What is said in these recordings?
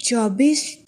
24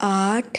8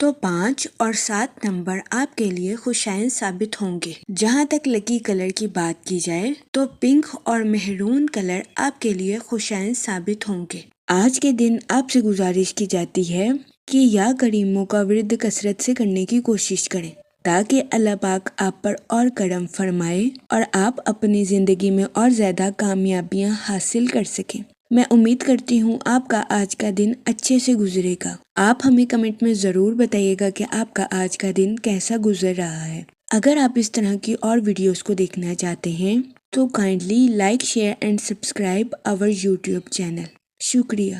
تو 5 اور 7 نمبر آپ کے لیے خوشائن ثابت ہوں گے۔ جہاں تک لکی کلر کی بات کی جائے تو پنک اور مہرون کلر آپ کے لیے خوشائن ثابت ہوں گے۔ آج کے دن آپ سے گزارش کی جاتی ہے کہ یا کریموں کا ورد کثرت سے کرنے کی کوشش کریں تاکہ اللہ پاک آپ پر اور کرم فرمائے اور آپ اپنی زندگی میں اور زیادہ کامیابیاں حاصل کر سکیں۔ میں امید کرتی ہوں آپ کا آج کا دن اچھے سے گزرے گا۔ آپ ہمیں کمنٹ میں ضرور بتائیے گا کہ آپ کا آج کا دن کیسا گزر رہا ہے۔ اگر آپ اس طرح کی اور ویڈیوز کو دیکھنا چاہتے ہیں تو kindly like share and subscribe our YouTube channel. شکریہ۔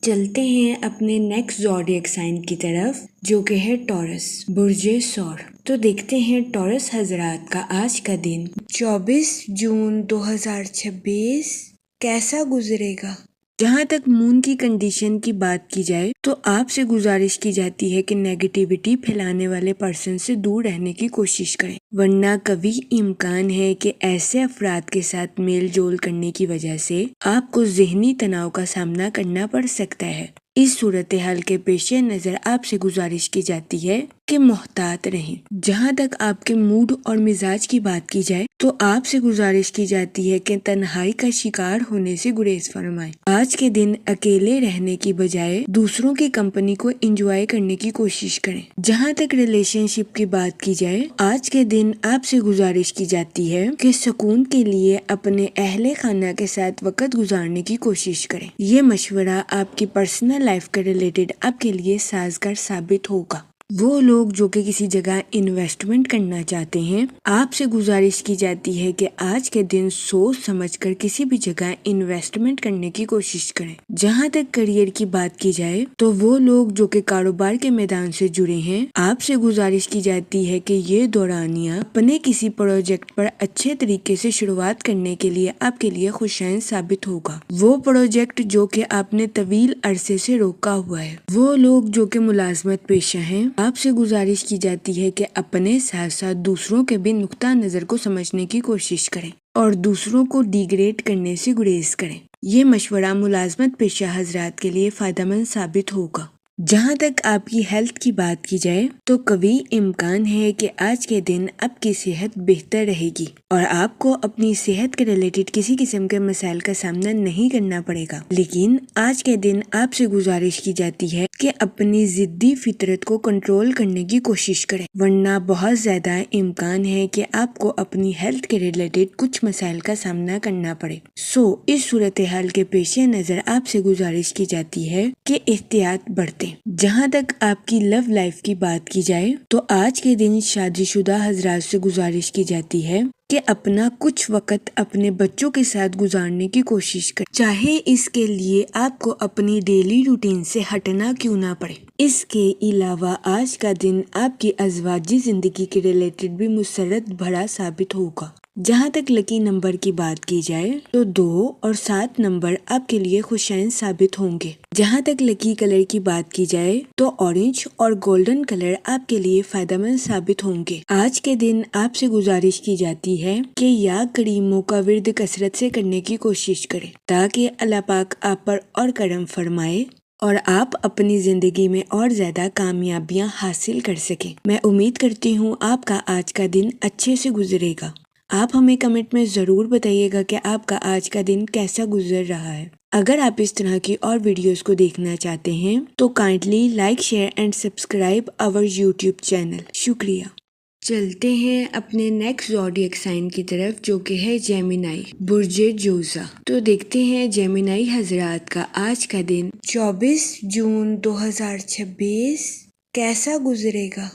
چلتے ہیں اپنے نیکسٹ زوڈیک سائن کی طرف جو کہ ہے ٹورس، برج ثور۔ تو دیکھتے ہیں ٹورس حضرات کا آج کا دن 24 جون 2026 کیسا گزرے گا۔ جہاں تک مون کی کنڈیشن کی بات کی جائے تو آپ سے گزارش کی جاتی ہے کہ نیگیٹیوٹی پھیلانے والے پرسن سے دور رہنے کی کوشش کریں، ورنہ کبھی امکان ہے کہ ایسے افراد کے ساتھ میل جول کرنے کی وجہ سے آپ کو ذہنی تناؤ کا سامنا کرنا پڑ سکتا ہے۔ اس صورتحال کے پیش نظر آپ سے گزارش کی جاتی ہے کہ محتاط رہیں۔ جہاں تک آپ کے موڈ اور مزاج کی بات کی جائے تو آپ سے گزارش کی جاتی ہے کہ تنہائی کا شکار ہونے سے گریز فرمائیں۔ آج کے دن اکیلے رہنے کی بجائے دوسروں کی کمپنی کو انجوائے کرنے کی کوشش کریں۔ جہاں تک ریلیشن شپ کی بات کی جائے آج کے دن آپ سے گزارش کی جاتی ہے کہ سکون کے لیے اپنے اہل خانہ کے ساتھ وقت گزارنے کی کوشش کریں۔ یہ مشورہ آپ کی پرسنل لائف کے ریلیٹڈ آپ کے لیے سازگار ثابت ہوگا۔ وہ لوگ جو کہ کسی جگہ انویسٹمنٹ کرنا چاہتے ہیں آپ سے گزارش کی جاتی ہے کہ آج کے دن سوچ سمجھ کر کسی بھی جگہ انویسٹمنٹ کرنے کی کوشش کریں۔ جہاں تک کریئر کی بات کی جائے تو وہ لوگ جو کہ کاروبار کے میدان سے جڑے ہیں آپ سے گزارش کی جاتی ہے کہ یہ دورانیہ اپنے کسی پروجیکٹ پر اچھے طریقے سے شروعات کرنے کے لیے آپ کے لیے خوشائن ثابت ہوگا۔ وہ پروجیکٹ جو کہ آپ نے طویل عرصے سے روکا ہوا ہے، وہ لوگ جو کہ ملازمت پیشہ ہیں آپ سے گزارش کی جاتی ہے کہ اپنے ساتھ ساتھ دوسروں کے بھی نقطہ نظر کو سمجھنے کی کوشش کریں اور دوسروں کو ڈیگریڈ کرنے سے گریز کریں۔ یہ مشورہ ملازمت پیشہ حضرات کے لیے فائدہ مند ثابت ہوگا۔ جہاں تک آپ کی ہیلتھ کی بات کی جائے تو قوی امکان ہے کہ آج کے دن آپ کی صحت بہتر رہے گی اور آپ کو اپنی صحت کے ریلیٹڈ کسی قسم کے مسائل کا سامنا نہیں کرنا پڑے گا، لیکن آج کے دن آپ سے گزارش کی جاتی ہے کہ اپنی ضدی فطرت کو کنٹرول کرنے کی کوشش کریں، ورنہ بہت زیادہ امکان ہے کہ آپ کو اپنی ہیلتھ کے ریلیٹڈ کچھ مسائل کا سامنا کرنا پڑے۔ اس صورتحال کے پیش نظر آپ سے گزارش کی جاتی ہے کہ احتیاط برتیں۔ جہاں تک آپ کی لو لائف کی بات کی جائے تو آج کے دن شادی شدہ حضرات سے گزارش کی جاتی ہے کہ اپنا کچھ وقت اپنے بچوں کے ساتھ گزارنے کی کوشش کریں، چاہے اس کے لیے آپ کو اپنی ڈیلی روٹین سے ہٹنا کیوں نہ پڑے۔ اس کے علاوہ آج کا دن آپ کی ازواجی زندگی کے ریلیٹڈ بھی مسرت بھرا ثابت ہوگا۔ جہاں تک لکی نمبر کی بات کی جائے تو 2 اور 7 نمبر آپ کے لیے خوشائن ثابت ہوں گے۔ جہاں تک لکی کلر کی بات کی جائے تو اورنج اور گولڈن کلر آپ کے لیے فائدہ مند ثابت ہوں گے۔ آج کے دن آپ سے گزارش کی جاتی ہے کہ یا کریموں کا ورد کثرت سے کرنے کی کوشش کریں تاکہ اللہ پاک آپ پر اور کرم فرمائے اور آپ اپنی زندگی میں اور زیادہ کامیابیاں حاصل کر سکیں۔ میں امید کرتی ہوں آپ کا آج کا دن اچھے سے گزرے گا۔ آپ ہمیں کمنٹ میں ضرور بتائیے گا کہ آپ کا آج کا دن کیسا گزر رہا ہے۔ اگر آپ اس طرح کی اور ویڈیوز کو دیکھنا چاہتے ہیں تو kindly like share and subscribe our YouTube channel. شکریہ۔ چلتے ہیں اپنے نیکسٹ زوڈیک سائن کی طرف جو کہ ہے جیمینائی، برج جوزا۔ تو دیکھتے ہیں جیمینائی حضرات کا آج کا دن 24 جون 2026 کیسا گزرے گا۔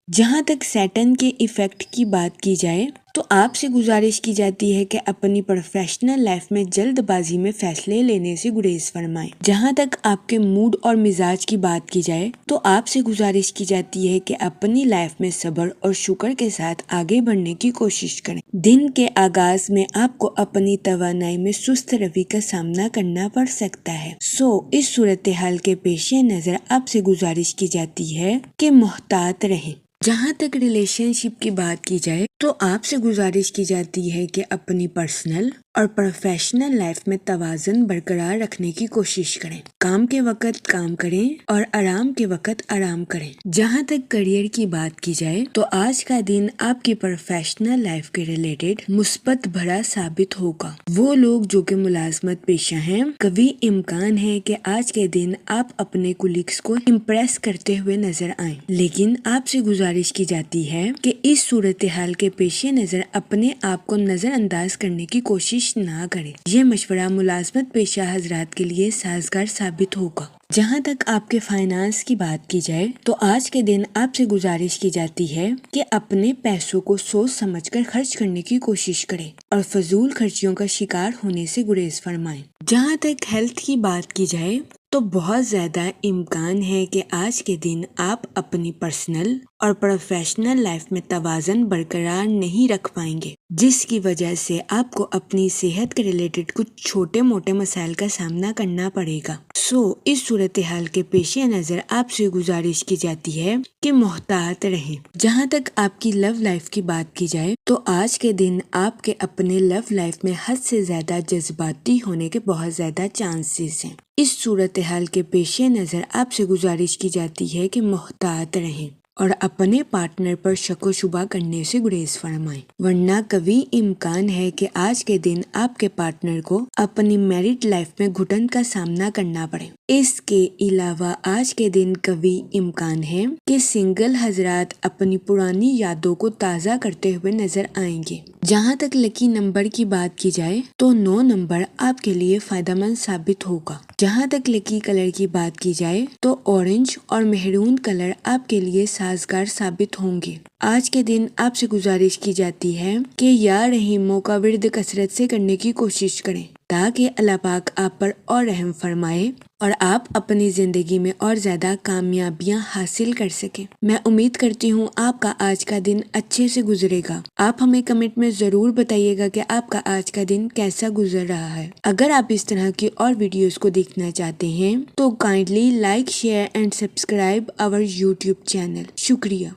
جہاں تک سیٹن کے ایفیکٹ کی بات کی جائے تو آپ سے گزارش کی جاتی ہے کہ اپنی پروفیشنل لائف میں جلد بازی میں فیصلے لینے سے گریز فرمائیں۔ جہاں تک آپ کے موڈ اور مزاج کی بات کی جائے تو آپ سے گزارش کی جاتی ہے کہ اپنی لائف میں صبر اور شکر کے ساتھ آگے بڑھنے کی کوشش کریں۔ دن کے آغاز میں آپ کو اپنی توانائی میں سست روی کا سامنا کرنا پڑ سکتا ہے۔ اس صورتحال کے پیش نظر آپ سے گزارش کی جاتی ہے کہ محتاط رہیں۔ جہاں تک ریلیشن شپ کی بات کی جائے تو آپ سے گزارش کی جاتی ہے کہ اپنی پرسنل اور پروفیشنل لائف میں توازن برقرار رکھنے کی کوشش کریں۔ کام کے وقت کام کریں اور آرام کے وقت آرام کریں۔ جہاں تک کیریئر کی بات کی جائے تو آج کا دن آپ کی پروفیشنل لائف کے ریلیٹڈ مثبت بھرا ثابت ہوگا۔ وہ لوگ جو کہ ملازمت پیشہ ہیں، کبھی امکان ہے کہ آج کے دن آپ اپنے کولیگز کو امپریس کرتے ہوئے نظر آئیں، لیکن آپ سے گزارش کی جاتی ہے کہ اس صورتحال کے پیش نظر اپنے آپ کو نظر انداز کرنے کی کوشش نہ کریں۔ یہ مشورہ ملازمت پیشہ حضرات کے لیے سازگار ثابت ہوگا۔ جہاں تک آپ کے فائنانس کی بات کی جائے تو آج کے دن آپ سے گزارش کی جاتی ہے کہ اپنے پیسوں کو سوچ سمجھ کر خرچ کرنے کی کوشش کریں اور فضول خرچیوں کا شکار ہونے سے گریز فرمائیں۔ جہاں تک ہیلتھ کی بات کی جائے تو بہت زیادہ امکان ہے کہ آج کے دن آپ اپنی پرسنل اور پروفیشنل لائف میں توازن برقرار نہیں رکھ پائیں گے، جس کی وجہ سے آپ کو اپنی صحت کے ریلیٹڈ کچھ چھوٹے موٹے مسائل کا سامنا کرنا پڑے گا۔ اس صورتحال کے پیش نظر آپ سے گزارش کی جاتی ہے کہ محتاط رہیں۔ جہاں تک آپ کی لو لائف کی بات کی جائے تو آج کے دن آپ کے اپنے لو لائف میں حد سے زیادہ جذباتی ہونے کے بہت زیادہ چانسز ہیں۔ اس صورتحال کے پیش نظر آپ سے گزارش کی جاتی ہے کہ محتاط رہیں اور اپنے پارٹنر پر شک و شبہ کرنے سے گریز فرمائیں، ورنہ کبھی امکان ہے کہ آج کے دن آپ کے پارٹنر کو اپنی میرڈ لائف میں گھٹن کا سامنا کرنا پڑے۔ اس کے علاوہ آج کے دن کبھی امکان ہے کہ سنگل حضرات اپنی پرانی یادوں کو تازہ کرتے ہوئے نظر آئیں گے۔ جہاں تک لکی نمبر کی بات کی جائے تو 9 نمبر آپ کے لیے فائدہ مند ثابت ہوگا۔ جہاں تک لکی کلر کی بات کی جائے تو اورنج اور مہرون کلر آپ کے لیے سازگار ثابت ہوں گے۔ آج کے دن آپ سے گزارش کی جاتی ہے کہ یا رحیموں کا ورد کثرت سے کرنے کی کوشش کریں تاکہ اللہ پاک آپ پر اور رحم فرمائے اور آپ اپنی زندگی میں اور زیادہ کامیابیاں حاصل کر سکیں۔ میں امید کرتی ہوں آپ کا آج کا دن اچھے سے گزرے گا۔ آپ ہمیں کمنٹ میں ضرور بتائیے گا کہ آپ کا آج کا دن کیسا گزر رہا ہے۔ اگر آپ اس طرح کی اور ویڈیوز کو دیکھنا چاہتے ہیں تو kindly like, share and subscribe our YouTube channel. شکریہ۔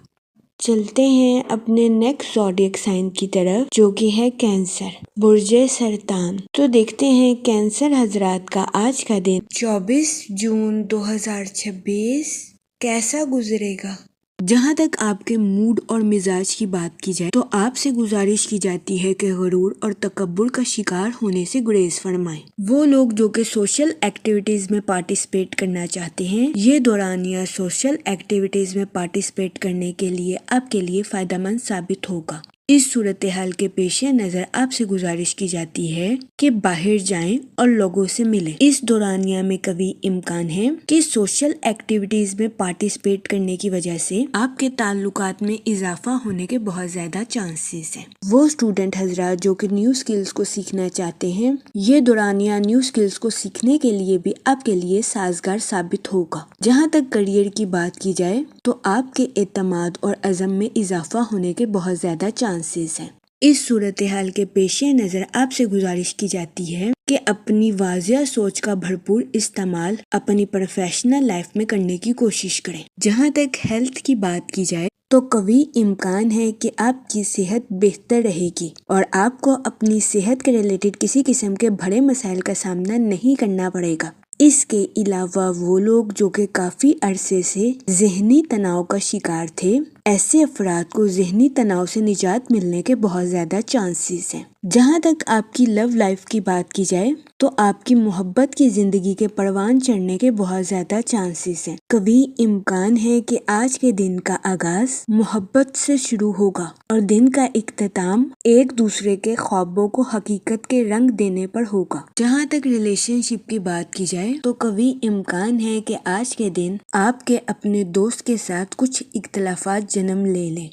چلتے ہیں اپنے نیکسٹ زوڈیک سائن کی طرف جو کہ ہے کینسر، برج سرطان۔ تو دیکھتے ہیں کینسر حضرات کا آج کا دن 24 جون 2026 کیسا گزرے گا۔ جہاں تک آپ کے موڈ اور مزاج کی بات کی جائے تو آپ سے گزارش کی جاتی ہے کہ غرور اور تکبر کا شکار ہونے سے گریز فرمائیں۔ وہ لوگ جو کہ سوشل ایکٹیویٹیز میں پارٹیسپیٹ کرنا چاہتے ہیں، یہ دورانیہ سوشل ایکٹیویٹیز میں پارٹیسپیٹ کرنے کے لیے آپ کے لیے فائدہ مند ثابت ہوگا۔ اس صورتحال کے پیش نظر آپ سے گزارش کی جاتی ہے کہ باہر جائیں اور لوگوں سے ملیں۔ اس دورانیہ میں کبھی امکان ہے کہ سوشل ایکٹیویٹیز میں پارٹیسپیٹ کرنے کی وجہ سے آپ کے تعلقات میں اضافہ ہونے کے بہت زیادہ چانسز ہیں۔ وہ اسٹوڈنٹ حضرات جو کہ نیو اسکلز کو سیکھنا چاہتے ہیں، یہ دورانیہ نیو اسکلز کو سیکھنے کے لیے بھی آپ کے لیے سازگار ثابت ہوگا۔ جہاں تک کیریئر کی بات کی جائے تو آپ کے اعتماد اور عزم میں اضافہ ہونے کے بہت زیادہ چانسز ہیں۔ اس صورتحال کے پیش نظر آپ سے گزارش کی جاتی ہے کہ اپنی واضح سوچ کا بھرپور استعمال اپنی پروفیشنل لائف میں کرنے کی کوشش کریں۔ جہاں تک ہیلتھ کی بات کی جائے تو کبھی امکان ہے کہ آپ کی صحت بہتر رہے گی اور آپ کو اپنی صحت کے ریلیٹڈ کسی قسم کے بڑے مسائل کا سامنا نہیں کرنا پڑے گا۔ اس کے علاوہ وہ لوگ جو کہ کافی عرصے سے ذہنی تناؤ کا شکار تھے، ایسے افراد کو ذہنی تناؤ سے نجات ملنے کے بہت زیادہ چانسز ہیں۔ جہاں تک آپ کی لو لائف کی بات کی جائے تو آپ کی محبت کی زندگی کے پروان چڑھنے کے بہت زیادہ چانسز ہیں۔ کبھی امکان ہے کہ آج کے دن کا آغاز محبت سے شروع ہوگا اور دن کا اختتام ایک دوسرے کے خوابوں کو حقیقت کے رنگ دینے پر ہوگا۔ جہاں تک ریلیشن شپ کی بات کی جائے تو کبھی امکان ہے کہ آج کے دن آپ کے اپنے دوست کے ساتھ کچھ اختلافات جنم لے لیں۔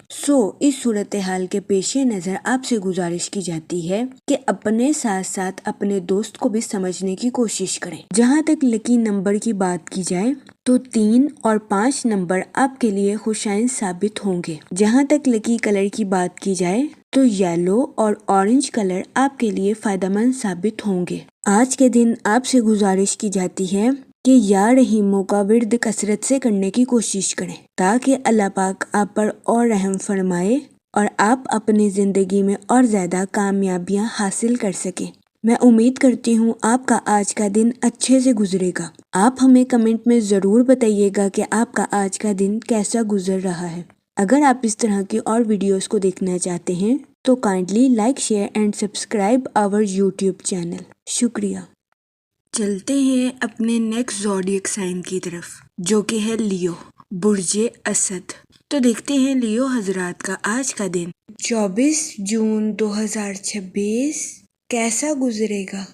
اس صورتحال کے پیش نظر آپ سے گزارش کی جاتی ہے کہ اپنے ساتھ ساتھ اپنے دوست کو بھی سمجھنے کی کوشش کریں۔ جہاں تک لکی نمبر کی بات کی جائے تو 3 اور 5 نمبر آپ کے لیے خوشائن ثابت ہوں گے۔ جہاں تک لکی کلر کی بات کی جائے تو یلو اور اورنج کلر آپ کے لیے فائدہ مند ثابت ہوں گے۔ آج کے دن آپ سے گزارش کی جاتی ہے کہ یا رحیموں کا ورد کثرت سے کرنے کی کوشش کریں تاکہ اللہ پاک آپ پر اور رحم فرمائے اور آپ اپنی زندگی میں اور زیادہ کامیابیاں حاصل کر سکیں۔ میں امید کرتی ہوں آپ کا آج کا دن اچھے سے گزرے گا۔ آپ ہمیں کمنٹ میں ضرور بتائیے گا کہ آپ کا آج کا دن کیسا گزر رہا ہے۔ اگر آپ اس طرح کی اور ویڈیوز کو دیکھنا چاہتے ہیں تو kindly like, share and subscribe our YouTube channel. شکریہ۔ چلتے ہیں اپنے نیکسٹ زوڈیک سائن کی طرف، جو کہ ہے لیو، برج اسد۔ تو دیکھتے ہیں لیو حضرات کا آج کا دن 24 جون 2026 کیسا گزرے گا۔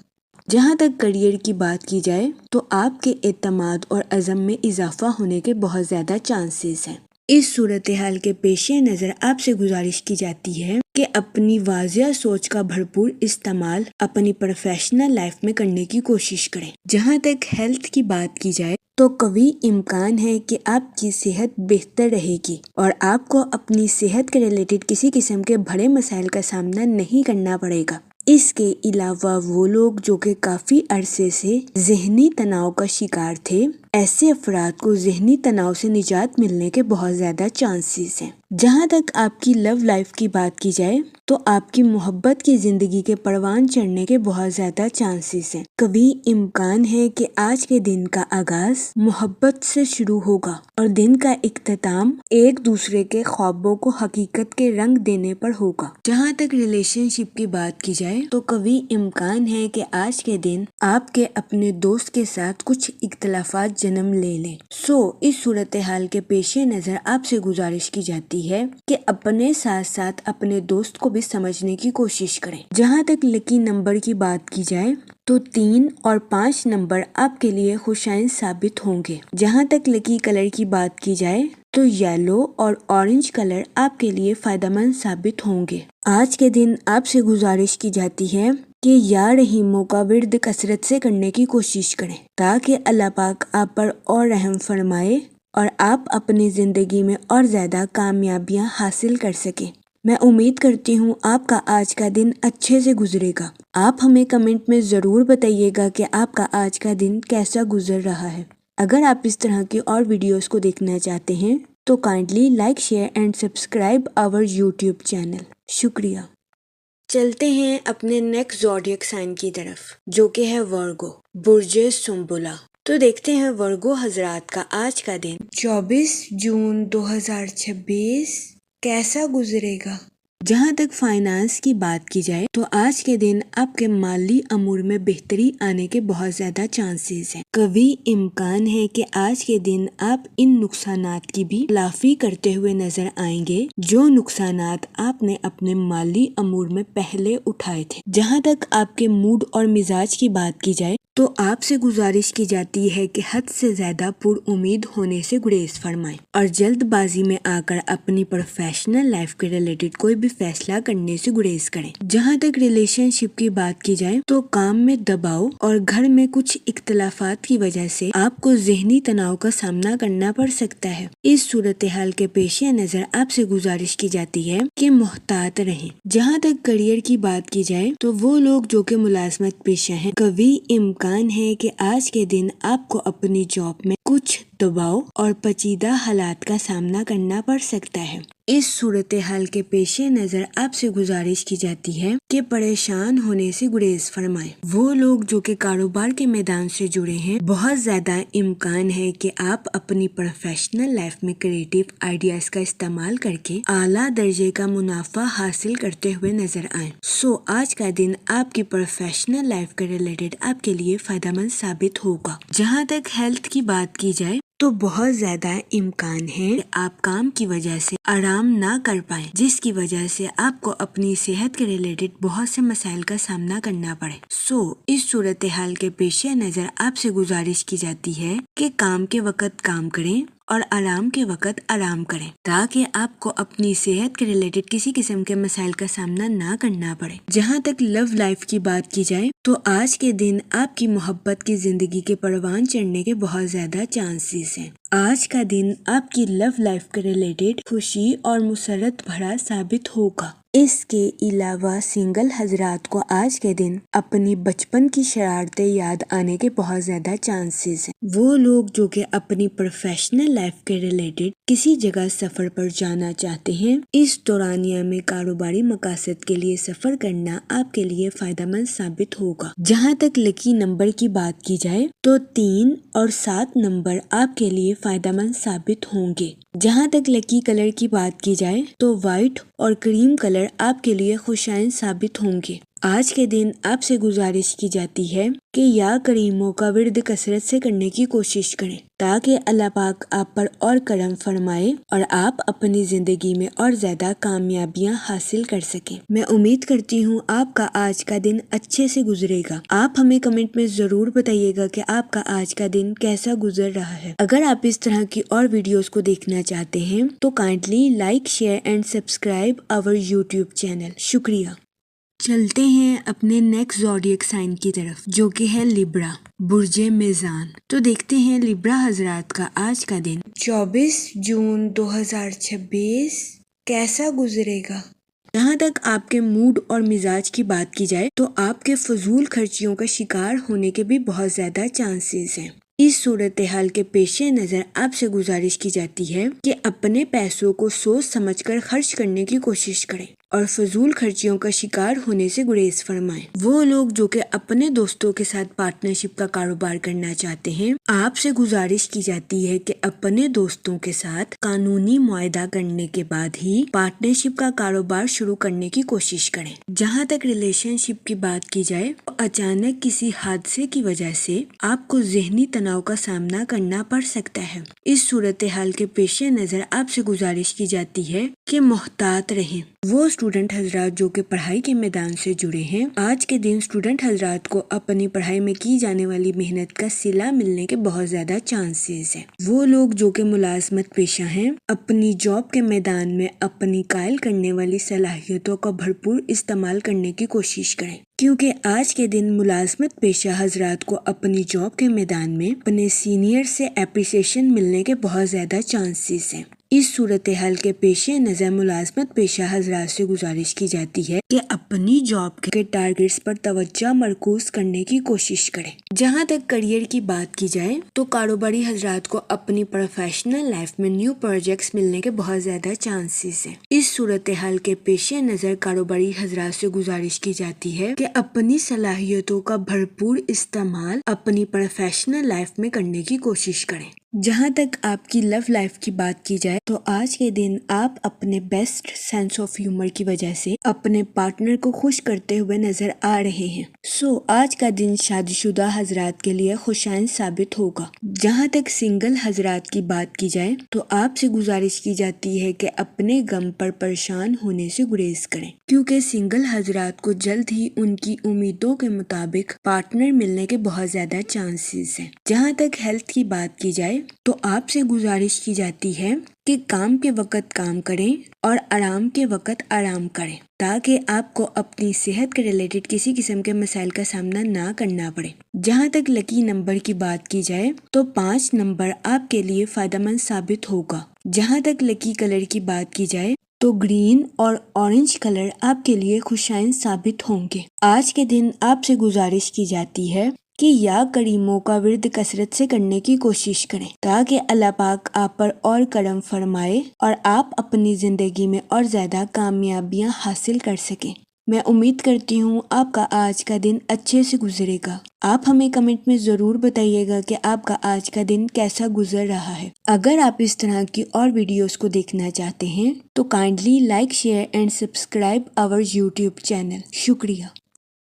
جہاں تک کریئر کی بات کی جائے تو آپ کے اعتماد اور عزم میں اضافہ ہونے کے بہت زیادہ چانسز ہیں۔ اس صورتحال کے پیش نظر آپ سے گزارش کی جاتی ہے کہ اپنی واضح سوچ کا بھرپور استعمال اپنی پروفیشنل لائف میں کرنے کی کوشش کریں۔ جہاں تک ہیلتھ کی بات کی جائے تو قوی امکان ہے کہ آپ کی صحت بہتر رہے گی اور آپ کو اپنی صحت کے ریلیٹڈ کسی قسم کے بڑے مسائل کا سامنا نہیں کرنا پڑے گا۔ اس کے علاوہ وہ لوگ جو کہ کافی عرصے سے ذہنی تناؤ کا شکار تھے، ایسے افراد کو ذہنی تناؤ سے نجات ملنے کے بہت زیادہ چانسز ہیں۔ جہاں تک آپ کی لو لائف کی بات کی جائے تو آپ کی محبت کی زندگی کے پروان چڑھنے کے بہت زیادہ چانسز ہیں۔ قوی امکان ہے کہ آج کے دن کا آغاز محبت سے شروع ہوگا اور دن کا اختتام ایک دوسرے کے خوابوں کو حقیقت کے رنگ دینے پر ہوگا۔ جہاں تک ریلیشن شپ کی بات کی جائے تو قوی امکان ہے کہ آج کے دن آپ کے اپنے دوست کے ساتھ کچھ اختلافات جنم لے لیں۔ اس صورتحال کے پیش نظر آپ سے گزارش کی جاتی ہے کہ اپنے ساتھ ساتھ اپنے دوست کو بھی سمجھنے کی کوشش کریں۔ جہاں تک لکی نمبر کی بات کی جائے تو 3 اور 5 نمبر آپ کے لیے خوشائن ثابت ہوں گے۔ جہاں تک لکی کلر کی بات کی جائے تو یلو اور اورنج کلر آپ کے لیے فائدہ مند ثابت ہوں گے۔ آج کے دن آپ سے گزارش کی جاتی ہے کہ یا رحیموں کا ورد کثرت سے کرنے کی کوشش کریں تاکہ اللہ پاک آپ پر اور رحم فرمائے اور آپ اپنی زندگی میں اور زیادہ کامیابیاں حاصل کر سکیں۔ میں امید کرتی ہوں آپ کا آج کا دن اچھے سے گزرے گا۔ آپ ہمیں کمنٹ میں ضرور بتائیے گا کہ آپ کا آج کا دن کیسا گزر رہا ہے۔ اگر آپ اس طرح کی اور ویڈیوز کو دیکھنا چاہتے ہیں تو kindly like, share and subscribe our YouTube channel. شکریہ۔ چلتے ہیں اپنے نیکسٹ زوڈیک سائن کی طرف، جو کہ ہے ورگو، برج سنبلا۔ تو دیکھتے ہیں ورگو حضرات کا آج کا دن 24 جون 2026 کیسا گزرے گا۔ جہاں تک فائنانس کی بات کی جائے تو آج کے دن آپ کے مالی امور میں بہتری آنے کے بہت زیادہ چانسز ہیں۔ قوی امکان ہے کہ آج کے دن آپ ان نقصانات کی بھی تلافی کرتے ہوئے نظر آئیں گے جو نقصانات آپ نے اپنے مالی امور میں پہلے اٹھائے تھے۔ جہاں تک آپ کے موڈ اور مزاج کی بات کی جائے تو آپ سے گزارش کی جاتی ہے کہ حد سے زیادہ پر امید ہونے سے گریز فرمائیں اور جلد بازی میں آ کر اپنی پروفیشنل لائف کے ریلیٹڈ کوئی بھی فیصلہ کرنے سے گریز کریں۔ جہاں تک ریلیشن شپ کی بات کی جائے تو کام میں دباؤ اور گھر میں کچھ اختلافات کی وجہ سے آپ کو ذہنی تناؤ کا سامنا کرنا پڑ سکتا ہے۔ اس صورتحال کے پیش نظر آپ سے گزارش کی جاتی ہے کہ محتاط رہیں۔ جہاں تک کریئر کی بات کی جائے تو وہ لوگ جو کہ ملازمت پیشہ ہیں، قوی امکان ہے کہ آج کے دن آپ کو اپنی جاب میں کچھ دباؤ اور پیچیدہ حالات کا سامنا کرنا پڑ سکتا ہے۔ اس صورتحال کے پیش نظر آپ سے گزارش کی جاتی ہے کہ پریشان ہونے سے گریز فرمائیں۔ وہ لوگ جو کہ کاروبار کے میدان سے جڑے ہیں، بہت زیادہ امکان ہے کہ آپ اپنی پروفیشنل لائف میں کریٹیو آئیڈیاز کا استعمال کر کے اعلیٰ درجے کا منافع حاصل کرتے ہوئے نظر آئیں۔ آج کا دن آپ کی پروفیشنل لائف کے ریلیٹڈ آپ کے لیے فائدہ مند ثابت ہوگا۔ جہاں تک ہیلتھ کی بات کی جائے تو بہت زیادہ امکان ہے کہ آپ کام کی وجہ سے آرام نہ کر پائیں، جس کی وجہ سے آپ کو اپنی صحت کے ریلیٹڈ بہت سے مسائل کا سامنا کرنا پڑے۔ اس صورتحال کے پیش نظر آپ سے گزارش کی جاتی ہے کہ کام کے وقت کام کریں اور آرام کے وقت آرام کریں تاکہ آپ کو اپنی صحت کے ریلیٹڈ کسی قسم کے مسائل کا سامنا نہ کرنا پڑے۔ جہاں تک لو لائف کی بات کی جائے تو آج کے دن آپ کی محبت کی زندگی کے پروان چڑھنے کے بہت زیادہ چانسز ہیں۔ آج کا دن آپ کی لو لائف کے ریلیٹڈ خوشی اور مسرت بھرا ثابت ہوگا۔ اس کے علاوہ سنگل حضرات کو آج کے دن اپنی بچپن کی شرارتیں یاد آنے کے بہت زیادہ چانسز ہیں۔ وہ لوگ جو کہ اپنی پروفیشنل لائف کے ریلیٹڈ کسی جگہ سفر پر جانا چاہتے ہیں، اس دورانیہ میں کاروباری مقاصد کے لیے سفر کرنا آپ کے لیے فائدہ مند ثابت ہوگا۔ جہاں تک لکی نمبر کی بات کی جائے تو 3 اور 7 نمبر آپ کے لیے فائدہ مند ثابت ہوں گے۔ جہاں تک لکی کلر کی بات کی جائے تو وائٹ اور کریم کلر آپ کے لیے خوشائن ثابت ہوں گے۔ آج کے دن آپ سے گزارش کی جاتی ہے کہ یا کریموں کا ورد کثرت سے کرنے کی کوشش کریں تاکہ اللہ پاک آپ پر اور کرم فرمائے اور آپ اپنی زندگی میں اور زیادہ کامیابیاں حاصل کر سکیں۔ میں امید کرتی ہوں آپ کا آج کا دن اچھے سے گزرے گا۔ آپ ہمیں کمنٹ میں ضرور بتائیے گا کہ آپ کا آج کا دن کیسا گزر رہا ہے۔ اگر آپ اس طرح کی اور ویڈیوز کو دیکھنا چاہتے ہیں تو kindly like, share and subscribe our YouTube channel. شکریہ۔ چلتے ہیں اپنے نیکسٹ زوڈیک سائن کی طرف جو کہ ہے لیبرا، برج میزان۔ تو دیکھتے ہیں لیبرا حضرات کا آج کا دن 24 جون 2026 کیسا گزرے گا۔ جہاں تک آپ کے موڈ اور مزاج کی بات کی جائے تو آپ کے فضول خرچیوں کا شکار ہونے کے بھی بہت زیادہ چانسز ہیں۔ اس صورتحال کے پیش نظر آپ سے گزارش کی جاتی ہے کہ اپنے پیسوں کو سوچ سمجھ کر خرچ کرنے کی کوشش کریں اور فضول خرچیوں کا شکار ہونے سے گریز فرمائیں۔ وہ لوگ جو کہ اپنے دوستوں کے ساتھ پارٹنرشپ کا کاروبار کرنا چاہتے ہیں، آپ سے گزارش کی جاتی ہے کہ اپنے دوستوں کے ساتھ قانونی معاہدہ کرنے کے بعد ہی پارٹنرشپ کا کاروبار شروع کرنے کی کوشش کریں۔ جہاں تک ریلیشن شپ کی بات کی جائے تو اچانک کسی حادثے کی وجہ سے آپ کو ذہنی تناؤ کا سامنا کرنا پڑ سکتا ہے۔ اس صورتحال کے پیش نظر آپ سے گزارش کی جاتی ہے کہ محتاط رہیں۔ وہ اسٹوڈنٹ حضرات جو کہ پڑھائی کے میدان سے جڑے ہیں، آج کے دن اسٹوڈنٹ حضرات کو اپنی پڑھائی میں کی جانے والی محنت کا صلہ ملنے کے بہت زیادہ چانسز ہیں۔ وہ لوگ جو کہ ملازمت پیشہ ہیں، اپنی جاب کے میدان میں اپنی قائل کرنے والی صلاحیتوں کا بھرپور استعمال کرنے کی کوشش کریں، کیونکہ آج کے دن ملازمت پیشہ حضرات کو اپنی جاب کے میدان میں اپنے سینئر سے اپریسیشن ملنے کے بہت زیادہ چانسز ہیں۔ اس صورتحال کے پیش نظر ملازمت پیشہ حضرات سے گزارش کی جاتی ہے کہ اپنی جاب کے ٹارگیٹس پر توجہ مرکوز کرنے کی کوشش کریں۔ جہاں تک کریئر کی بات کی جائے تو کاروباری حضرات کو اپنی پروفیشنل لائف میں نیو پروجیکٹس ملنے کے بہت زیادہ چانسز ہیں۔ اس صورتحال کے پیش نظر کاروباری حضرات سے گزارش کی جاتی ہے کہ اپنی صلاحیتوں کا بھرپور استعمال اپنی پروفیشنل لائف میں کرنے کی کوشش کریں۔ جہاں تک آپ کی لو لائف کی بات کی جائے تو آج کے دن آپ اپنے بیسٹ سینس آف ہیومر کی وجہ سے اپنے پارٹنر کو خوش کرتے ہوئے نظر آ رہے ہیں۔ آج کا دن شادی شدہ حضرات کے لیے خوشائن ثابت ہوگا۔ جہاں تک سنگل حضرات کی بات کی جائے تو آپ سے گزارش کی جاتی ہے کہ اپنے غم پر پریشان ہونے سے گریز کریں، کیونکہ سنگل حضرات کو جلد ہی ان کی امیدوں کے مطابق پارٹنر ملنے کے بہت زیادہ چانسز ہیں۔ جہاں تک ہیلتھ کی بات کی جائے تو آپ سے گزارش کی جاتی ہے کہ کام کے وقت کام کریں اور آرام کے وقت آرام کریں تاکہ آپ کو اپنی صحت کے ریلیٹڈ کسی قسم کے مسائل کا سامنا نہ کرنا پڑے۔ جہاں تک لکی نمبر کی بات کی جائے تو 5 نمبر آپ کے لیے فائدہ مند ثابت ہوگا۔ جہاں تک لکی کلر کی بات کی جائے تو گرین اور اورنج کلر آپ کے لیے خوشائن ثابت ہوں گے۔ آج کے دن آپ سے گزارش کی جاتی ہے کہ یا کریموں کا ورد کثرت سے کرنے کی کوشش کریں تاکہ اللہ پاک آپ پر اور کرم فرمائے اور آپ اپنی زندگی میں اور زیادہ کامیابیاں حاصل کر سکیں۔ میں امید کرتی ہوں آپ کا آج کا دن اچھے سے گزرے گا۔ آپ ہمیں کمنٹ میں ضرور بتائیے گا کہ آپ کا آج کا دن کیسا گزر رہا ہے۔ اگر آپ اس طرح کی اور ویڈیوز کو دیکھنا چاہتے ہیں تو kindly like, share and subscribe our YouTube channel. شکریہ۔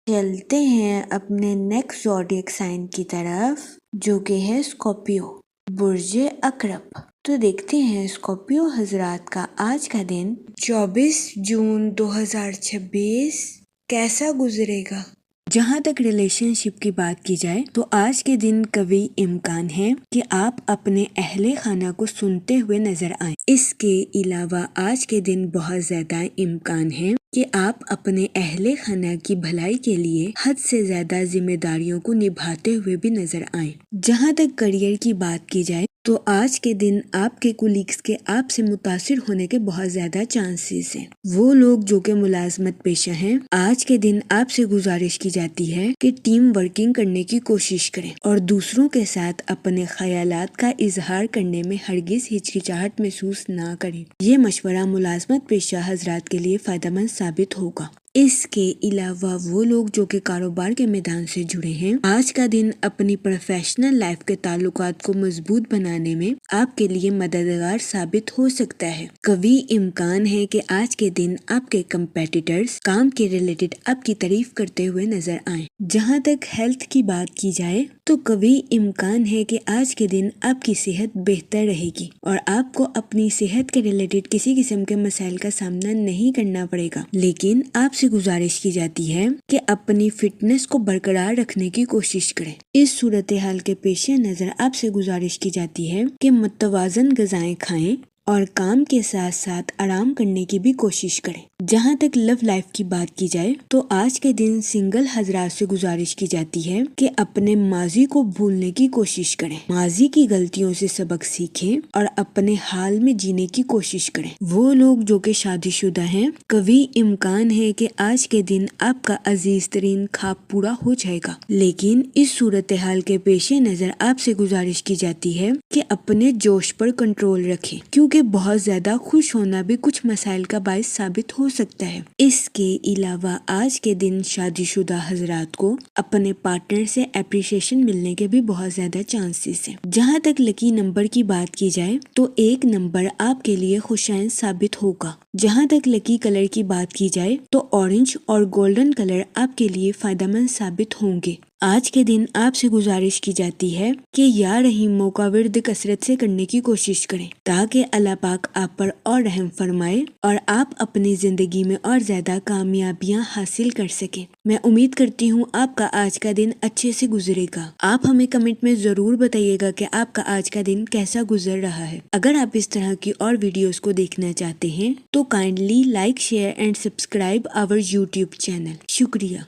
چلتے ہیں اپنے نیکسٹ زوڈیک سائن کی طرف جو کہ ہے اسکارپیو، برج عقرب۔ تو دیکھتے ہیں اسکارپیو حضرات کا آج کا دن 24 جون 2026 کیسا گزرے گا۔ جہاں تک ریلیشن شپ کی بات کی جائے تو آج کے دن قوی امکان ہے کہ آپ اپنے اہل خانہ کو سنتے ہوئے نظر آئیں۔ اس کے علاوہ آج کے دن بہت زیادہ امکان ہے کہ آپ اپنے اہل خانہ کی بھلائی کے لیے حد سے زیادہ ذمہ داریوں کو نبھاتے ہوئے بھی نظر آئیں۔ جہاں تک کریئر کی بات کی جائے تو آج کے دن آپ کے کولیگز کے آپ سے متاثر ہونے کے بہت زیادہ چانسز ہیں۔ وہ لوگ جو کہ ملازمت پیشہ ہیں، آج کے دن آپ سے گزارش کی جاتی ہے کہ ٹیم ورکنگ کرنے کی کوشش کریں اور دوسروں کے ساتھ اپنے خیالات کا اظہار کرنے میں ہرگز ہچکچاہٹ محسوس نہ کریں۔ یہ مشورہ ملازمت پیشہ حضرات کے لیے فائدہ مند ثابت ہوگا۔ اس کے علاوہ وہ لوگ جو کہ کاروبار کے میدان سے جڑے ہیں، آج کا دن اپنی پروفیشنل لائف کے تعلقات کو مضبوط بنانے میں آپ کے لیے مددگار ثابت ہو سکتا ہے۔ قوی امکان ہے کہ آج کے دن آپ کے کمپیٹیٹرز کام کے ریلیٹڈ آپ کی تعریف کرتے ہوئے نظر آئیں۔ جہاں تک ہیلتھ کی بات کی جائے تو قوی امکان ہے کہ آج کے دن آپ کی صحت بہتر رہے گی اور آپ کو اپنی صحت کے ریلیٹڈ کسی قسم کے مسائل کا سامنا نہیں کرنا پڑے گا، لیکن آپ سے گزارش کی جاتی ہے کہ اپنی فٹنس کو برقرار رکھنے کی کوشش کریں۔ اس صورتحال کے پیش نظر آپ سے گزارش کی جاتی ہے کہ متوازن غذائیں کھائیں اور کام کے ساتھ ساتھ آرام کرنے کی بھی کوشش کریں۔ جہاں تک لو لائف کی بات کی جائے تو آج کے دن سنگل حضرات سے گزارش کی جاتی ہے کہ اپنے ماضی کو بھولنے کی کوشش کریں، ماضی کی غلطیوں سے سبق سیکھیں اور اپنے حال میں جینے کی کوشش کریں۔ وہ لوگ جو کہ شادی شدہ ہیں، قوی امکان ہے کہ آج کے دن آپ کا عزیز ترین خواب پورا ہو جائے گا، لیکن اس صورتحال کے پیش نظر آپ سے گزارش کی جاتی ہے کہ اپنے جوش پر کنٹرول رکھیں، کیونکہ بہت زیادہ خوش ہونا بھی کچھ مسائل کا باعث ثابت ہو سکتا ہے۔ اس کے علاوہ آج کے دن شادی شدہ حضرات کو اپنے پارٹنر سے اپریشیشن ملنے کے بھی بہت زیادہ چانسز ہیں۔ جہاں تک لکی نمبر کی بات کی جائے تو 1 نمبر آپ کے لیے خوشائن ثابت ہوگا۔ جہاں تک لکی کلر کی بات کی جائے تو اورنج اور گولڈن کلر آپ کے لیے فائدہ مند ثابت ہوں گے۔ آج کے دن آپ سے گزارش کی جاتی ہے کہ یا رحیموں کا ورد کثرت سے کرنے کی کوشش کریں تاکہ اللہ پاک آپ پر اور رحم فرمائے اور آپ اپنی زندگی میں اور زیادہ کامیابیاں حاصل کر سکیں۔ میں امید کرتی ہوں آپ کا آج کا دن اچھے سے گزرے گا۔ آپ ہمیں کمنٹ میں ضرور بتائیے گا کہ آپ کا آج کا دن کیسا گزر رہا ہے۔ اگر آپ اس طرح کی اور ویڈیوز کو دیکھنا چاہتے ہیں تو kindly like, share and subscribe our YouTube channel. شکریہ۔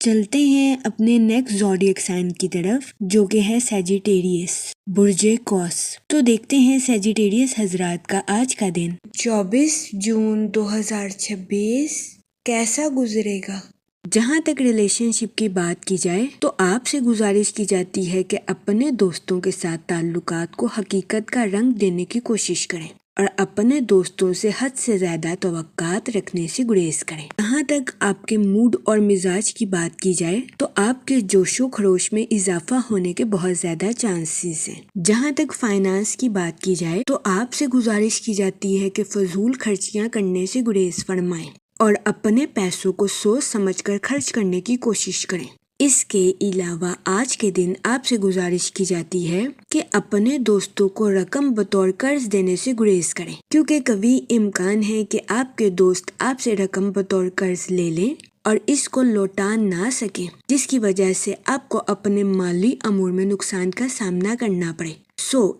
چلتے ہیں اپنے نیکسٹ زوڈیک سائن کی طرف جو کہ ہے سیجیٹیریس، برج قوس۔ تو دیکھتے ہیں سیجیٹیریس حضرات کا آج کا دن 24 جون 2026 کیسا گزرے گا۔ جہاں تک ریلیشن شپ کی بات کی جائے تو آپ سے گزارش کی جاتی ہے کہ اپنے دوستوں کے ساتھ تعلقات کو حقیقت کا رنگ دینے کی کوشش کریں اور اپنے دوستوں سے حد سے زیادہ توقعات رکھنے سے گریز کریں۔ جہاں تک آپ کے موڈ اور مزاج کی بات کی جائے تو آپ کے جوش و خروش میں اضافہ ہونے کے بہت زیادہ چانسز ہیں۔ جہاں تک فائنانس کی بات کی جائے تو آپ سے گزارش کی جاتی ہے کہ فضول خرچیاں کرنے سے گریز فرمائیں اور اپنے پیسوں کو سوچ سمجھ کر خرچ کرنے کی کوشش کریں۔ اس کے علاوہ آج کے دن آپ سے گزارش کی جاتی ہے کہ اپنے دوستوں کو رقم بطور قرض دینے سے گریز کریں، کیونکہ قوی امکان ہے کہ آپ کے دوست آپ سے رقم بطور قرض لے لیں اور اس کو لوٹا نہ سکیں، جس کی وجہ سے آپ کو اپنے مالی امور میں نقصان کا سامنا کرنا پڑے۔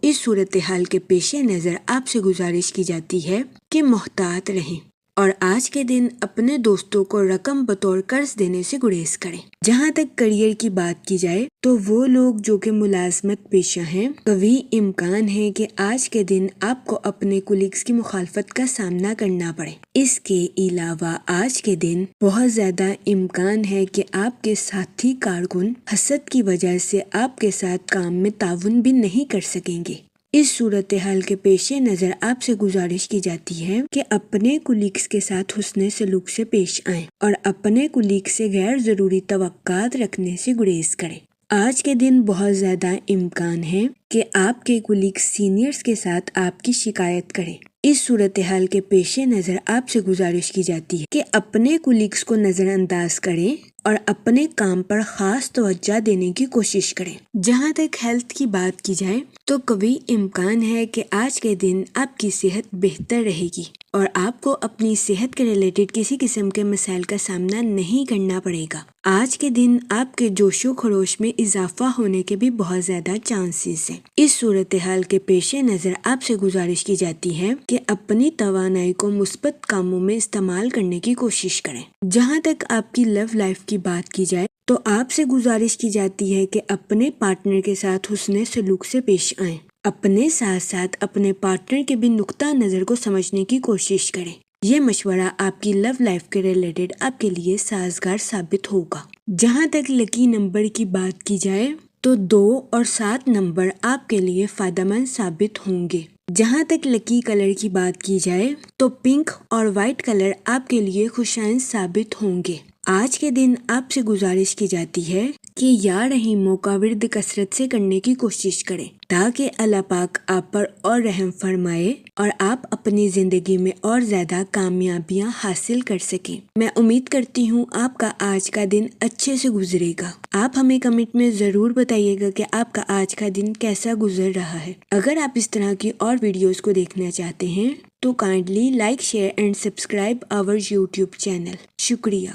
اس صورتحال کے پیش نظر آپ سے گزارش کی جاتی ہے کہ محتاط رہیں اور آج کے دن اپنے دوستوں کو رقم بطور قرض دینے سے گریز کریں۔ جہاں تک کریئر کی بات کی جائے تو وہ لوگ جو کہ ملازمت پیشہ ہیں، قوی امکان ہے کہ آج کے دن آپ کو اپنے کولیگز کی مخالفت کا سامنا کرنا پڑے۔ اس کے علاوہ آج کے دن بہت زیادہ امکان ہے کہ آپ کے ساتھی کارکن حسد کی وجہ سے آپ کے ساتھ کام میں تعاون بھی نہیں کر سکیں گے۔ اس صورتحال کے پیش نظر آپ سے گزارش کی جاتی ہے کہ اپنے کولیگز کے ساتھ حسن سلوک سے پیش آئیں اور اپنے کولیگز سے غیر ضروری توقعات رکھنے سے گریز کریں۔ آج کے دن بہت زیادہ امکان ہے کہ آپ کے کولیگز سینئرز کے ساتھ آپ کی شکایت کریں۔ اس صورتحال کے پیش نظر آپ سے گزارش کی جاتی ہے کہ اپنے کولیگز کو نظر انداز کریں اور اپنے کام پر خاص توجہ دینے کی کوشش کریں۔ جہاں تک ہیلتھ کی بات کی جائے تو قوی امکان ہے کہ آج کے دن آپ کی صحت بہتر رہے گی اور آپ کو اپنی صحت کے ریلیٹڈ کسی قسم کے مسائل کا سامنا نہیں کرنا پڑے گا۔ آج کے دن آپ کے جوش و خروش میں اضافہ ہونے کے بھی بہت زیادہ چانسز ہیں۔ اس صورتحال کے پیش نظر آپ سے گزارش کی جاتی ہے کہ اپنی توانائی کو مثبت کاموں میں استعمال کرنے کی کوشش کریں۔ جہاں تک آپ کی لو لائف کی بات کی جائے تو آپ سے گزارش کی جاتی ہے کہ اپنے پارٹنر کے ساتھ حسن سلوک سے پیش آئیں اپنے ساتھ ساتھ اپنے پارٹنر کے بھی نقطہ نظر کو سمجھنے کی کوشش کریں۔ یہ مشورہ آپ کی لو لائف کے ریلیٹڈ آپ کے لیے سازگار ثابت ہوگا۔ جہاں تک لکی نمبر کی بات کی جائے تو 2 اور 7 نمبر آپ کے لیے فائدہ مند ثابت ہوں گے۔ جہاں تک لکی کلر کی بات کی جائے تو پنک اور وائٹ کلر آپ کے لیے خوشائن ثابت ہوں گے۔ آج کے دن آپ سے گزارش کی جاتی ہے کہ یا رحیموں کا ورد کثرت سے کرنے کی کوشش کریں تاکہ اللہ پاک آپ پر اور رحم فرمائے اور آپ اپنی زندگی میں اور زیادہ کامیابیاں حاصل کر سکیں۔ میں امید کرتی ہوں آپ کا آج کا دن اچھے سے گزرے گا۔ آپ ہمیں کمنٹ میں ضرور بتائیے گا کہ آپ کا آج کا دن کیسا گزر رہا ہے۔ اگر آپ اس طرح کی اور ویڈیوز کو دیکھنا چاہتے ہیں تو kindly like share and subscribe our YouTube channel. شکریہ۔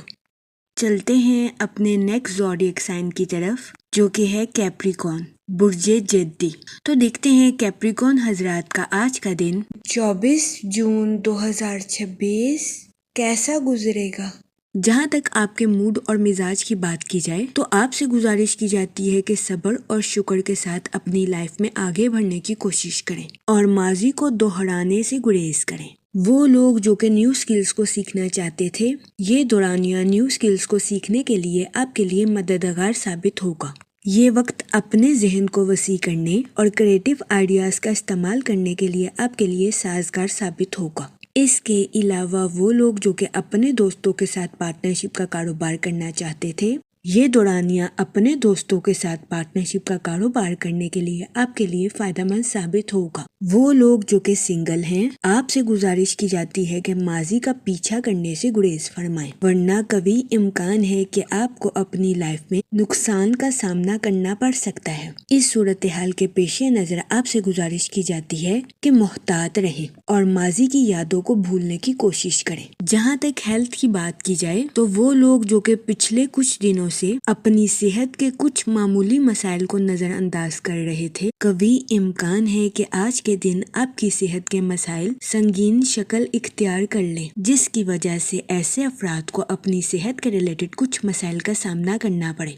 چلتے ہیں اپنے نیکسٹ زوڈیک سائن کی طرف جو کہ ہے کیپریکون، برج جدی۔ تو دیکھتے ہیں کیپریکون حضرات کا آج کا دن 24 جون 2026 کیسا گزرے گا۔ جہاں تک آپ کے موڈ اور مزاج کی بات کی جائے تو آپ سے گزارش کی جاتی ہے کہ صبر اور شکر کے ساتھ اپنی لائف میں آگے بڑھنے کی کوشش کریں اور ماضی کو دہرانے سے گریز کریں۔ وہ لوگ جو کہ نیو سکلز کو سیکھنا چاہتے تھے، یہ دورانیہ نیو سکلز کو سیکھنے کے لیے آپ کے لیے مددگار ثابت ہوگا۔ یہ وقت اپنے ذہن کو وسیع کرنے اور کریٹیو آئیڈیاز کا استعمال کرنے کے لیے آپ کے لیے سازگار ثابت ہوگا۔ اس کے علاوہ وہ لوگ جو کہ اپنے دوستوں کے ساتھ پارٹنرشپ کا کاروبار کرنا چاہتے تھے، یہ دورانیہ اپنے دوستوں کے ساتھ پارٹنرشپ کا کاروبار کرنے کے لیے آپ کے لیے فائدہ مند ثابت ہوگا۔ وہ لوگ جو کہ سنگل ہیں، آپ سے گزارش کی جاتی ہے کہ ماضی کا پیچھا کرنے سے گریز فرمائیں، ورنہ کبھی امکان ہے کہ آپ کو اپنی لائف میں نقصان کا سامنا کرنا پڑ سکتا ہے۔ اس صورتحال کے پیش نظر آپ سے گزارش کی جاتی ہے کہ محتاط رہیں اور ماضی کی یادوں کو بھولنے کی کوشش کریں۔ جہاں تک ہیلتھ کی بات کی جائے تو وہ لوگ جو کہ پچھلے کچھ دنوں سے اپنی صحت کے کچھ معمولی مسائل کو نظر انداز کر رہے تھے، کبھی امکان ہے کہ آج کے دن آپ کی صحت کے مسائل سنگین شکل اختیار کر لیں، جس کی وجہ سے ایسے افراد کو اپنی صحت کے ریلیٹڈ کچھ مسائل کا سامنا کرنا پڑے۔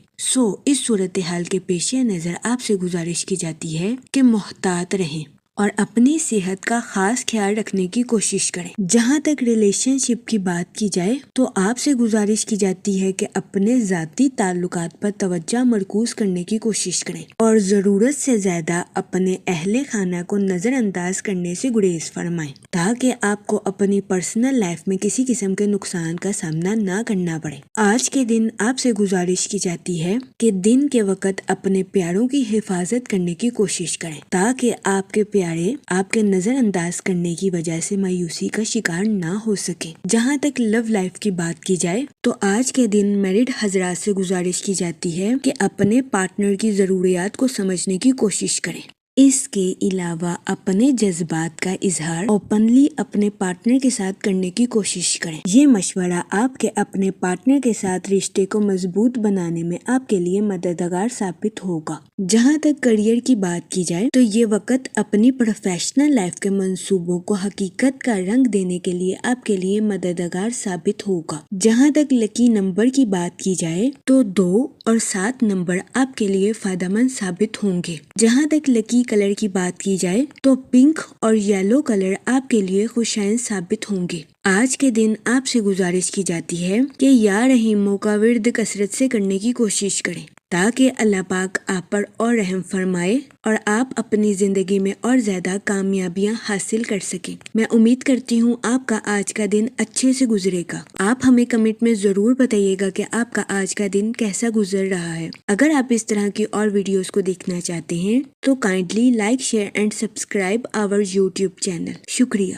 اس صورتحال کے پیش نظر آپ سے گزارش کی جاتی ہے کہ محتاط رہیں اور اپنی صحت کا خاص خیال رکھنے کی کوشش کریں۔ جہاں تک ریلیشن شپ کی بات کی جائے تو آپ سے گزارش کی جاتی ہے کہ اپنے ذاتی تعلقات پر توجہ مرکوز کرنے کی کوشش کریں اور ضرورت سے زیادہ اپنے اہل خانہ کو نظر انداز کرنے سے گریز فرمائیں تاکہ آپ کو اپنی پرسنل لائف میں کسی قسم کے نقصان کا سامنا نہ کرنا پڑے۔ آج کے دن آپ سے گزارش کی جاتی ہے کہ دن کے وقت اپنے پیاروں کی حفاظت کرنے کی کوشش کریں تاکہ آپ کے پیارے آپ کے نظر انداز کرنے کی وجہ سے مایوسی کا شکار نہ ہو سکے۔ جہاں تک لو لائف کی بات کی جائے تو آج کے دن میرڈ حضرات سے گزارش کی جاتی ہے کہ اپنے پارٹنر کی ضروریات کو سمجھنے کی کوشش کریں۔ اس کے علاوہ اپنے جذبات کا اظہار اوپنلی اپنے پارٹنر کے ساتھ کرنے کی کوشش کریں۔ یہ مشورہ آپ کے اپنے پارٹنر کے ساتھ رشتے کو مضبوط بنانے میں آپ کے لیے مددگار ثابت ہوگا۔ جہاں تک کریئر کی بات کی جائے تو یہ وقت اپنی پروفیشنل لائف کے منصوبوں کو حقیقت کا رنگ دینے کے لیے آپ کے لیے مددگار ثابت ہوگا۔ جہاں تک لکی نمبر کی بات کی جائے تو 2 اور 7 نمبر آپ کے لیے فائدہ مند ثابت ہوں گے۔ جہاں تک لکی کلر کی بات کی جائے تو پنک اور یلو کلر آپ کے لیے خوشائن ثابت ہوں گے۔ آج کے دن آپ سے گزارش کی جاتی ہے کہ یا رحیموں کا ورد کثرت سے کرنے کی کوشش کریں تاکہ اللہ پاک آپ پر اور رحم فرمائے اور آپ اپنی زندگی میں اور زیادہ کامیابیاں حاصل کر سکیں۔ میں امید کرتی ہوں آپ کا آج کا دن اچھے سے گزرے گا۔ آپ ہمیں کمنٹ میں ضرور بتائیے گا کہ آپ کا آج کا دن کیسا گزر رہا ہے۔ اگر آپ اس طرح کی اور ویڈیوز کو دیکھنا چاہتے ہیں تو kindly like share and subscribe our YouTube channel. شکریہ۔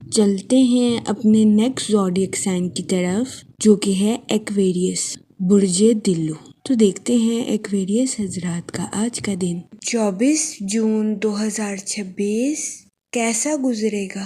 چلتے ہیں اپنے نیکسٹ زوڈیک سائن کی طرف جو کہ ہے ایکویریس، برج دلو۔ تو دیکھتے ہیں ایکویریس حضرات کا آج کا دن 24 جون 2026 کیسا گزرے گا۔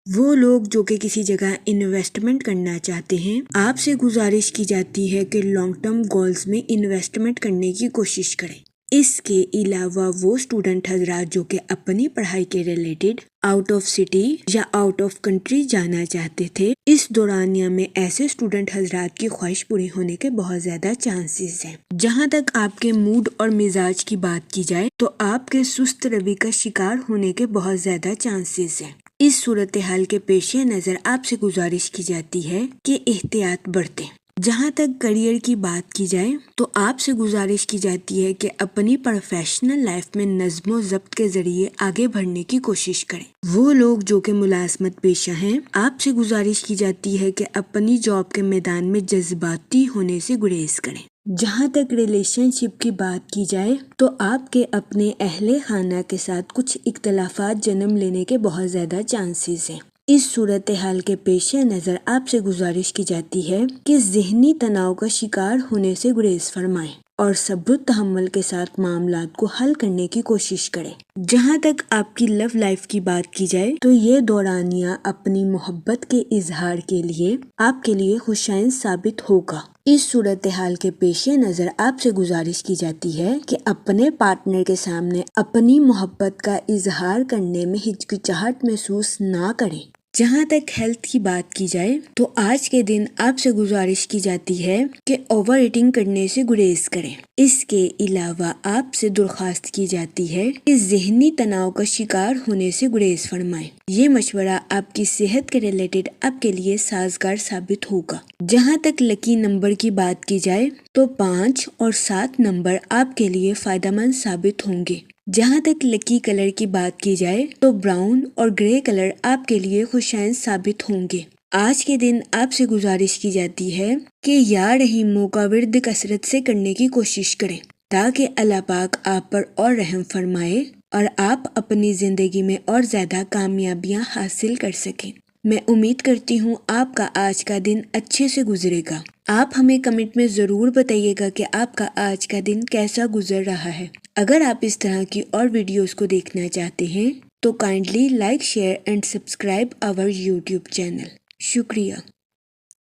وہ لوگ جو کہ کسی جگہ انویسٹمنٹ کرنا چاہتے ہیں، آپ سے گزارش کی جاتی ہے کہ لانگ ٹرم گولز میں انویسٹمنٹ کرنے کی کوشش کریں۔ اس کے علاوہ وہ اسٹوڈنٹ حضرات جو کہ اپنی پڑھائی کے ریلیٹڈ آؤٹ آف سٹی یا آؤٹ آف کنٹری جانا چاہتے تھے، اس دورانیہ میں ایسے اسٹوڈنٹ حضرات کی خواہش پوری ہونے کے بہت زیادہ چانسز ہیں۔ جہاں تک آپ کے موڈ اور مزاج کی بات کی جائے تو آپ کے سست روی کا شکار ہونے کے بہت زیادہ چانسز ہیں۔ اس صورتحال کے پیش نظر آپ سے گزارش کی جاتی ہے کہ احتیاط برتیں۔ جہاں تک کریئر کی بات کی جائے تو آپ سے گزارش کی جاتی ہے کہ اپنی پروفیشنل لائف میں نظم و ضبط کے ذریعے آگے بڑھنے کی کوشش کریں۔ وہ لوگ جو کہ ملازمت پیشہ ہیں، آپ سے گزارش کی جاتی ہے کہ اپنی جاب کے میدان میں جذباتی ہونے سے گریز کریں۔ جہاں تک ریلیشن شپ کی بات کی جائے تو آپ کے اپنے اہل خانہ کے ساتھ کچھ اختلافات جنم لینے کے بہت زیادہ چانسز ہیں۔ اس صورتحال کے پیش نظر آپ سے گزارش کی جاتی ہے کہ ذہنی تناؤ کا شکار ہونے سے گریز فرمائیں اور صبر و تحمل کے ساتھ معاملات کو حل کرنے کی کوشش کریں۔ جہاں تک آپ کی لو لائف کی بات کی جائے تو یہ دورانیہ اپنی محبت کے اظہار کے لیے آپ کے لیے خوشائند ثابت ہوگا۔ اس صورتحال کے پیش نظر آپ سے گزارش کی جاتی ہے کہ اپنے پارٹنر کے سامنے اپنی محبت کا اظہار کرنے میں ہچکچاہٹ محسوس نہ کریں۔ جہاں تک ہیلتھ کی بات کی جائے تو آج کے دن آپ سے گزارش کی جاتی ہے کہ اوور ایٹنگ کرنے سے گریز کریں۔ اس کے علاوہ آپ سے درخواست کی جاتی ہے کہ ذہنی تناؤ کا شکار ہونے سے گریز فرمائیں۔ یہ مشورہ آپ کی صحت کے ریلیٹڈ آپ کے لیے سازگار ثابت ہوگا۔ جہاں تک لکی نمبر کی بات کی جائے تو 5 اور 7 نمبر آپ کے لیے فائدہ مند ثابت ہوں گے۔ جہاں تک لکی کلر کی بات کی جائے تو براؤن اور گرے کلر آپ کے لیے خوشائند ثابت ہوں گے۔ آج کے دن آپ سے گزارش کی جاتی ہے کہ یا رحیموں کا ورد کثرت سے کرنے کی کوشش کریں تاکہ اللہ پاک آپ پر اور رحم فرمائے اور آپ اپنی زندگی میں اور زیادہ کامیابیاں حاصل کر سکیں۔ میں امید کرتی ہوں آپ کا آج کا دن اچھے سے گزرے گا۔ آپ ہمیں کمنٹ میں ضرور بتائیے گا کہ آپ کا آج کا دن کیسا گزر رہا ہے۔ اگر آپ اس طرح کی اور ویڈیوز کو دیکھنا چاہتے ہیں تو kindly like, share and subscribe our YouTube channel. شکریہ۔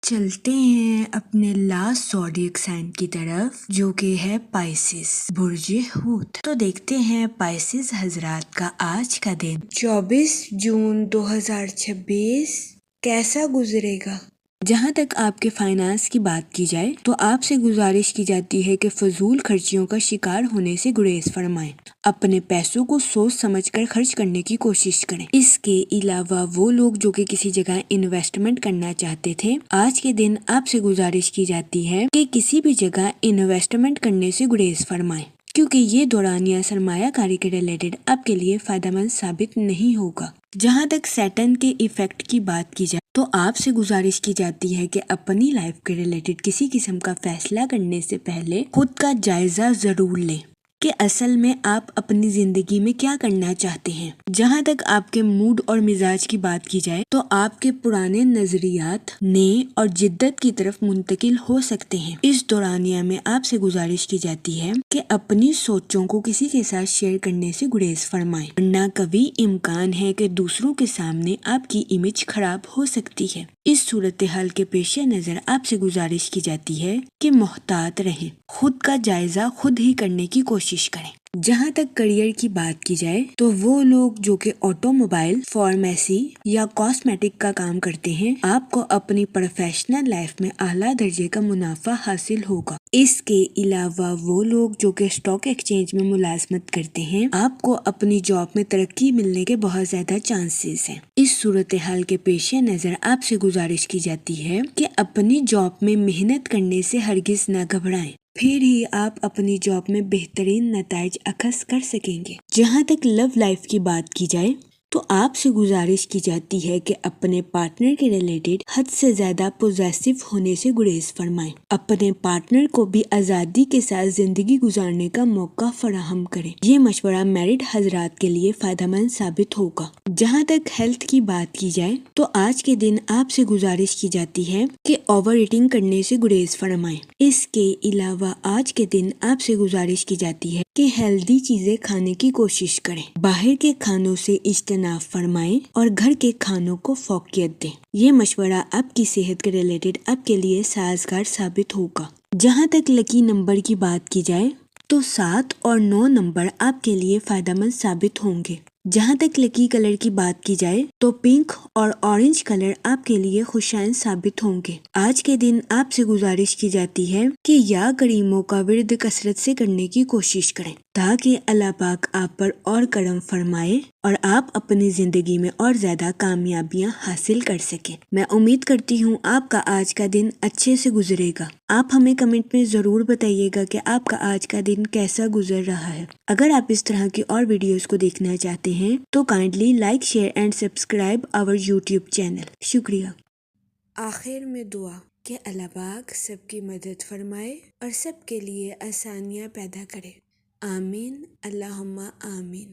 چلتے ہیں اپنے لاسٹ زوڈیک سائن کی طرف جو کہ ہے پائسس، برج حوت۔ تو دیکھتے ہیں پائسس حضرات کا آج کا دن 24 جون 2026 کیسا گزرے گا۔ جہاں تک آپ کے فائنانس کی بات کی جائے تو آپ سے گزارش کی جاتی ہے کہ فضول خرچیوں کا شکار ہونے سے گریز فرمائیں۔ اپنے پیسوں کو سوچ سمجھ کر خرچ کرنے کی کوشش کریں۔ اس کے علاوہ وہ لوگ جو کہ کسی جگہ انویسٹمنٹ کرنا چاہتے تھے، آج کے دن آپ سے گزارش کی جاتی ہے کہ کسی بھی جگہ انویسٹمنٹ کرنے سے گریز فرمائیں کیونکہ یہ دورانیہ سرمایہ کاری کے ریلیٹڈ آپ کے لیے فائدہ مند ثابت نہیں ہوگا۔ جہاں تک سیٹن کے ایفیکٹ کی بات کی جائے تو آپ سے گزارش کی جاتی ہے کہ اپنی لائف کے ریلیٹڈ کسی قسم کا فیصلہ کرنے سے پہلے خود کا جائزہ ضرور لیں کہ اصل میں آپ اپنی زندگی میں کیا کرنا چاہتے ہیں۔ جہاں تک آپ کے موڈ اور مزاج کی بات کی جائے تو آپ کے پرانے نظریات نئے اور جدت کی طرف منتقل ہو سکتے ہیں۔ اس دورانیہ میں آپ سے گزارش کی جاتی ہے کہ اپنی سوچوں کو کسی کے ساتھ شیئر کرنے سے گریز فرمائیں ورنہ کبھی امکان ہے کہ دوسروں کے سامنے آپ کی امیج خراب ہو سکتی ہے۔ اس صورتحال کے پیش نظر آپ سے گزارش کی جاتی ہے کہ محتاط رہیں، خود کا جائزہ خود ہی کرنے کی کوشش کریں۔ جہاں تک کریئر کی بات کی جائے تو وہ لوگ جو کہ آٹو موبائل، فارمیسی یا کاسمیٹک کا کام کرتے ہیں، آپ کو اپنی پروفیشنل لائف میں اعلیٰ درجے کا منافع حاصل ہوگا۔ اس کے علاوہ وہ لوگ جو کہ اسٹاک ایکسچینج میں ملازمت کرتے ہیں، آپ کو اپنی جاب میں ترقی ملنے کے بہت زیادہ چانسز ہیں۔ اس صورتحال کے پیش نظر آپ سے گزارش کی جاتی ہے کہ اپنی جاب میں محنت کرنے سے ہرگز نہ گھبرائیں، پھر ہی آپ اپنی جاب میں بہترین نتائج اخذ کر سکیں گے۔ جہاں تک لو لائف کی بات کی جائے تو آپ سے گزارش کی جاتی ہے کہ اپنے پارٹنر کے ریلیٹڈ حد سے زیادہ پوزیسو ہونے سے گریز فرمائیں۔ اپنے پارٹنر کو بھی آزادی کے ساتھ زندگی گزارنے کا موقع فراہم کریں۔ یہ مشورہ میرڈ حضرات کے لیے فائدہ مند ثابت ہوگا۔ جہاں تک ہیلتھ کی بات کی جائے تو آج کے دن آپ سے گزارش کی جاتی ہے کہ اوور ایٹنگ کرنے سے گریز فرمائیں۔ اس کے علاوہ آج کے دن آپ سے گزارش کی جاتی ہے کہ ہیلدی چیزیں کھانے کی کوشش کریں، باہر کے کھانوں سے اجتناب فرمائیں اور گھر کے کھانوں کو فوقیت دیں۔ یہ مشورہ آپ کی صحت کے ریلیٹڈ آپ کے لیے سازگار ثابت ہوگا۔ جہاں تک لکی نمبر کی بات کی جائے تو 7 اور 9 نمبر آپ کے لیے فائدہ مند ثابت ہوں گے۔ جہاں تک لکی کلر کی بات کی جائے تو پنک اور اورنج کلر آپ کے لیے خوشائن ثابت ہوں گے۔ آج کے دن آپ سے گزارش کی جاتی ہے کہ یا کریموں کا ورد کثرت سے کرنے کی کوشش کریں تاکہ اللہ پاک آپ پر اور کرم فرمائے اور آپ اپنی زندگی میں اور زیادہ کامیابیاں حاصل کر سکیں۔ میں امید کرتی ہوں آپ کا آج کا دن اچھے سے گزرے گا۔ آپ ہمیں کمنٹ میں ضرور بتائیے گا کہ آپ کا آج کا دن کیسا گزر رہا ہے۔ اگر آپ اس طرح کی اور ویڈیوز کو دیکھنا چاہتے ہیں تو kindly like share and subscribe our YouTube channel. شکریہ۔ آخر میں دعا کہ اللہ پاک سب کی مدد فرمائے اور سب کے لیے آسانیاں پیدا کرے۔ آمین، اللہم آمین۔